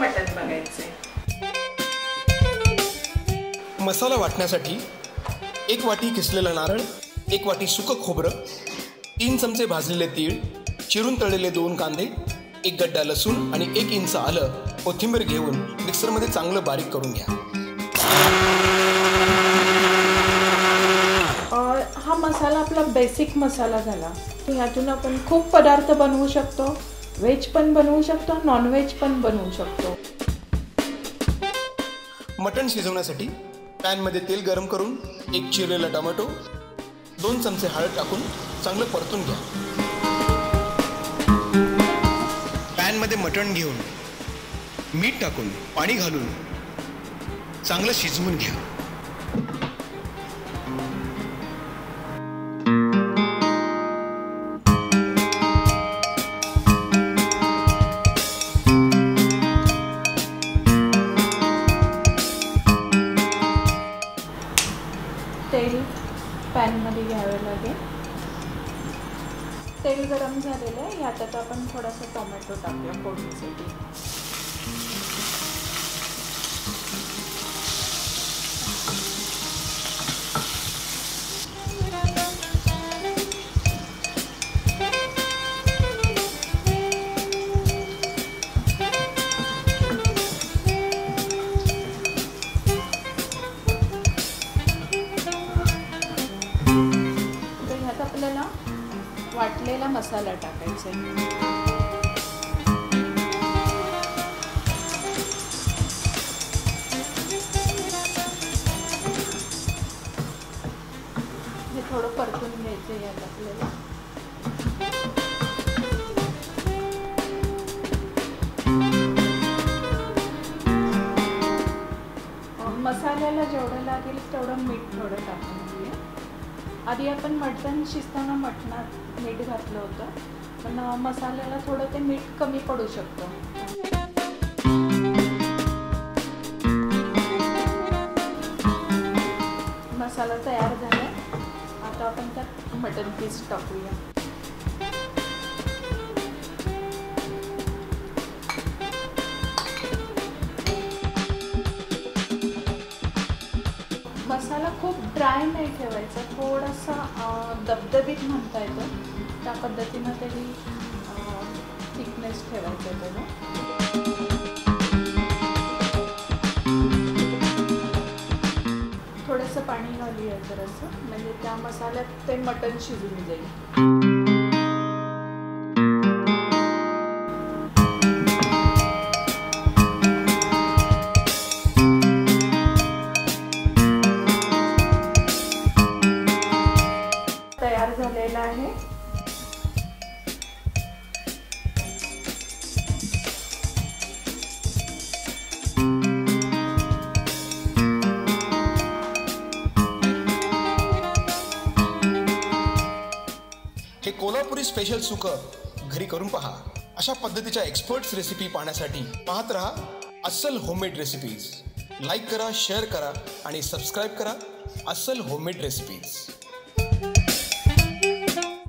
मटण बघायचंय। मसाला वाटण्यासाठी 1 वाटी किसलेला नारळ, 1 वाटी सुकं खोबरं, 3 चमचे भाजलेले तीळ, चिरून तळलेले 2 कांदे, 1 गड्डा लसूण आणि 1 इंच आलं, कोथिंबीर घेऊन मिक्सरमध्ये चांगलं बारीक करून घ्या। हा मसाला आपला बेसिक मसाला झाला। ह्यातून आपण खूप पदार्थ बनवू शकतो, व्हेज पण बनवू शकतो, नॉन व्हेज पण बनवू शकतो। मटण शिजवण्यासाठी पॅनमध्ये तेल गरम करून 1 चिरलेला टोमॅटो, 2 चमचे हळद टाकून चांगलं परतून घ्या। पॅनमध्ये मटण घेऊन मीठ टाकून पाणी घालून चांगलं शिजवून घ्या। तेल पॅनमध्ये घ्यावे लागेल। तेल गरम झालेलं आहे, यात आता आपण थोडासा टोमॅटो टाकूया फोडणीसाठी। आपल्याला वाटलेला मसाला टाकायचा आहे। हे थोडं परतून घ्यायचं आहे यात आपल्याला। मसाल्याला जेवढं लागेल तेवढं मीठ थोडं टाकून घेऊया। आधी आपण मटण शिजताना मटणात मीठ घातलं होतं, पण मसाल्याला थोडं ते मीठ कमी पडू शकतं। मसाला तयार झाला, आता आपण त्यात मटण पीस टाकूया। मसाला खूप ड्राय नाही ठेवायचा, थोडासा दबदबीत म्हणता येतो त्या पद्धतीनं त्याची थिकनेस ठेवायचा त्याला। थोडंसं पाणी घालूया जरासं, म्हणजे त्या मसाल्यात ते मटण शिजून जाईल। तयार झालेला आहे। हे कोल्हापुरी स्पेशल सुकं घरी करून पहा। अशा पद्धतीच्या एक्सपर्ट्स रेसिपी पाहण्यासाठी पाहत रहा अस्सल होममेड रेसिपीज। लाईक करा, शेअर करा आणि सबस्क्राईब करा अस्सल होममेड रेसिपीज।